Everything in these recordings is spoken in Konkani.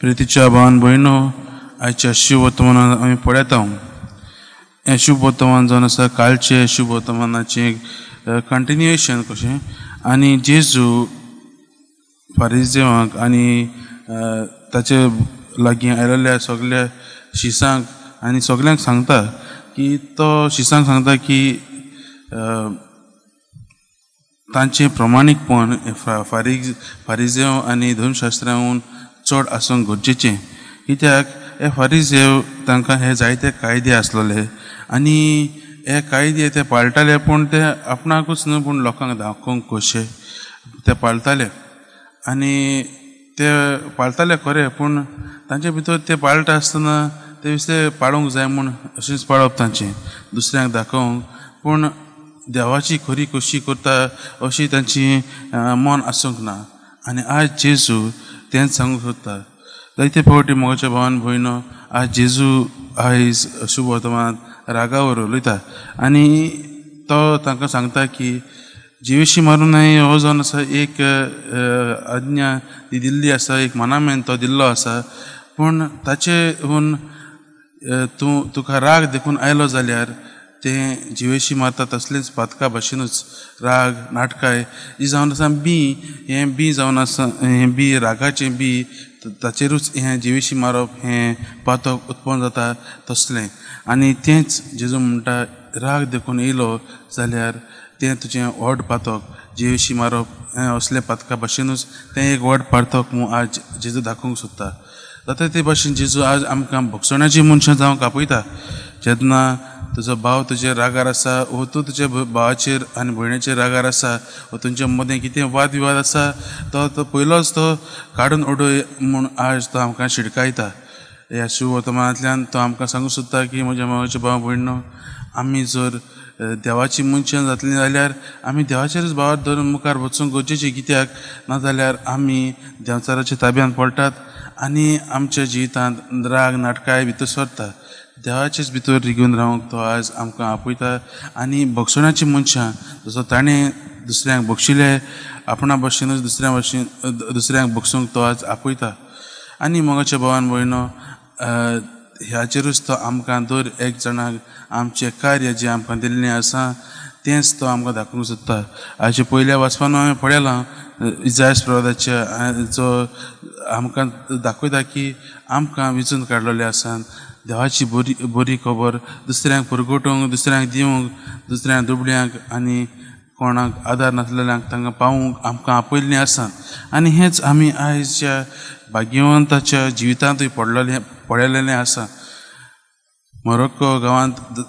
प्रितीच्या भावान भयणो, आयच्या शुभ वर्तमानात आमी पळयता. हें शुभ वर्तमान जावन आसा कालचे शुभ वर्तमानाचें कंटिन्युएशन कशें. आनी जेजू फारिझेवांक आनी ताचे लागीं आयिल्ल्या सगळ्या शिसांक आनी सगळ्यांक सांगता की तो शिसांक सांगता की तांचें प्रमाणीकपण फारिझेव आनी धर्मशास्त्रांहून चड आसूंक गरजेचें. कित्याक हे फारिझेव तांकां हे जायते कायदे आसलेले आनी हे कायदे ते पाळटाले, पूण ते आपणाकूच न्हू पूण लोकांक दाखोवंक कशे ते पाळटाले. आनी ते पाळटाले खरें, पूण तांचे भितर ते पाळटा आसतना ते विस्ते पाळूंक जाय म्हूण अशेंच पाळप तांचें दुसऱ्यांक दाखोवंक. पूण देवाची खरी कशी करता अशी तांची मन आसूंक ना. आनी आज जेजू तेंच सांगूंक सोदता. जायते फावटी मोगाच्या भावान भयणो, आज जेजू आयज शुभ वर्तमानांत रागावर उलयता आनी तो तांकां सांगता की जिवेशी मारूं न्हय हो जावन आसा एक आज्ञा ती दिल्ली आसा, एक मनामेन तो दिल्लो आसा. पूण ताचेहून तुका राग देखून आयलो जाल्यार तें जिवेशी मारता तसलेच पातका भाशेनूच राग नाटकाय जी जावन आसा हें बी जावन आसा, हें बी रागाचें बी ताचेरूच हें जिवेशी मारप हें पातक उत्पन्न जाता तसलें. आनी तेंच जेजू म्हणटा, राग देखून येयलो जाल्यार तें तुजें व्हड पातक जिवेशी मारप हें असले पातका भाशेनूच तें एक व्हड पातक म्हूण आज जेजू दाखोवंक सोदता. जाता ते भाशेन जेजू आज आमकां भोगसणाची मनशां जावंक आपयता. जेन्ना तुजो भाव तुजेर रागार आसा वो तूं तुज्या भावाचेर आनी भयणीचेर रागार आसा वो तुमच्या मदें कितें वाद विवाद आसा तो पयलोच तो काडून उडय म्हूण आज तो आमकां शिडकायता. ह्या शुभ वर्तमानांतल्यान तो आमकां सांगूंक सोदता की म्हज्या मोगाच्या भाव भयणो, आमी जर देवाची मनशां जातलीं जाल्यार आमी देवाचेरच भावार धरून मुखार वचूंक गरजेचीं. कित्याक नाजाल्यार आमी देंवचाराच्या ताब्यान पडटात आनी आमच्या जिवितांत राग नाटकाय भितर सरता. देवाचेच भितर रिगून रावंक तो आज आमकां आपयता. आनी भोगसणाची मनशां जसो ताणें दुसऱ्यांक भोगशिले आपणा भाशेनूच दुसऱ्यांक भोगसूंक तो आज आपयता. आनी मोगाच्या भावान भयणो, ह्याचेरूच तो आमकां दर एक जाणाक आमचें कार्य जें आमकां दिल्लें आसा तेंच तो आमकां दाखोवंक सोदता. हाचे पयल्या वाचपान हांवें पळयलां इसायास प्रवादाच्या, जो आमकां दाखयता की आमकां विचून काडलेले आसात देवाची बरी खबर दुसऱ्यांक परगटूंक, दुसऱ्यांक दिवंक, दुसऱ्यांक दुबळ्यांक आनी कोणाक आदार नासलेल्यांक तांकां पावूंक आमकां आपयल्लीं आसात. आनी हेंच आमी आयजच्या भाग्यवंताच्या जिवितांतूय पळयलेलें आसा. मोरक्को गांवांत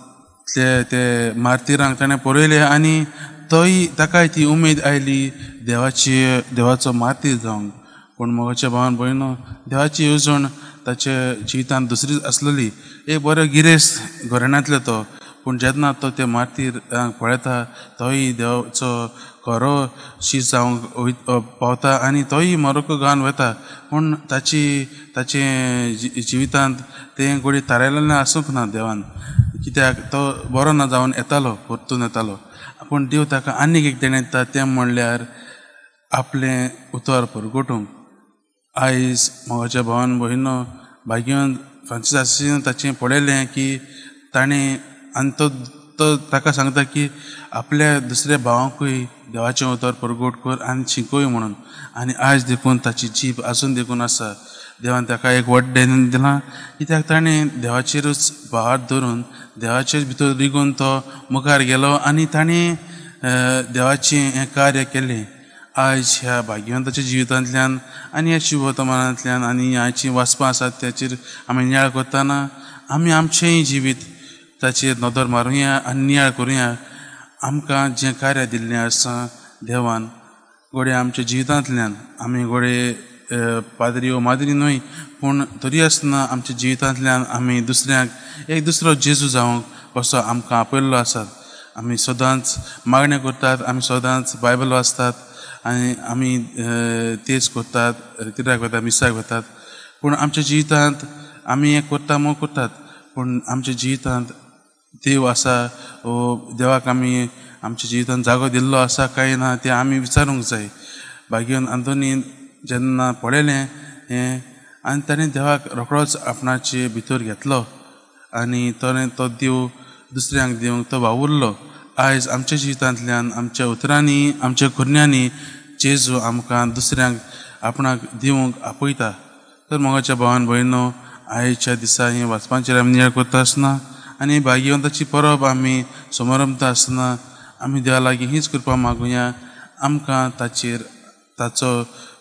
ते मार्तिरांक ताणें पळयलें आनी ताकाय ती उमेद आयली देवाचो मार्तीर जावंक. पूण मोगाच्या भावान भयणो, देवाची येवजण ताच्या जिवितांत दुसरीच आसलेली. एक बरो गिरेस्त घराण्यांतलो तो, पूण जेन्ना तो ते मार्तीर पळयता तोय देवाचो खरो शीस जावंक पावता आनी तोय मोरक्को गांवांत वता. पूण ताचे जिवितांत तें घडी थारायलेलें आसूंक ना देवान. कित्याक तो बरो ना जावन येतालो, परतून येतालो. पूण देव ताका आनीक एक देण दिता, तें म्हणल्यार आपलें उतर परगटूंक. आयज मोगाच्या भावान भयणो, भाग्यवंत फ्रांसीस असिझीन ताचें पळयलें की ताणें आनी तो ताका सांगता की आपल्या दुसऱ्या भावांकूय देवाचें उतर परगट कर आनी शिकय म्हणून. आनी आयज देखून ताची जीब आसून देखून आसा. देवान ताका एक व्हड देण दिलां, कित्याक ताणें देवाचेरूच भावार धरून देवाचेच भितर रिगून तो मुखार गेलो आनी ताणें देवाचें हें कार्य केलें. आयज ह्या भाग्यवंताच्या जिवितांतल्यान आनी ह्या शुभ वर्तमानांतल्यान आनी हाचीं वाचपां आसात त्याचेर आमी नियाळ करतना आमी आमचेंय जिवीत ताचेर नदर मारुया आनी नियाळ करुया. आमकां जें कार्य दिल्लें आसा देवान घोडे आमच्या जिवितांतल्यान, आमी घोडे पाद्री वा माद्री न्हय, पूण तरी आसतना आमच्या जिवितांतल्यान आमी दुसऱ्यांक एक दुसरो जेजू जावंक असो आमकां आपयल्लो आसा. आमी सदांच मागण्यो करतात, आमी सदांच बायबल वाचतात आनी आमी तेच करतात, रितीराक वतात, मिसाक वतात. पूण आमच्या जिवितांत आमी हें करतात, पूण आमच्या जिवितांत देव आसा वो देवाक आमी आमच्या जिवितांत जागो दिल्लो आसा काय ना तें आमी विचारूंक जाय. भाग्यवंत आंतोनीन जेन्ना पळयलें हें आनी ताणें देवाक रोखडोच आपणाचे भितर घेतलो आनी तो देव दुसऱ्यांक दिवंक तो वावुरलो. आयज आमच्या जिवितांतल्यान आमच्या उतरांनी आमच्या कुरण्यांनी जेजू आमकां दुसऱ्यांक आपणाक दिवंक आपयता. तर मोगाच्या भावान भयणो, आयच्या दिसा ही वाचपाचेर आमी नियाळ करता आसतना आनी भाग्यवंताची परब आमी समारंभता आसतना आमी देवा लागीं हीच कृपा मागुया, आमकां ताचो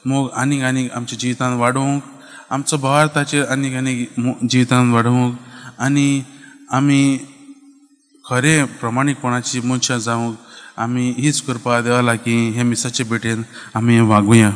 मोग आनीक आनीक आमच्या जिवितांत वाडोवंक, आमचो भावार ताचेर आनीक आनीक जिवितांत वाडोवंक आनी आमी खरें प्रमाणीकपणाची मनशां जावंक आमी हीच कृपा देवा लागीं हे मिसाचे भेटेन आमी मागुया.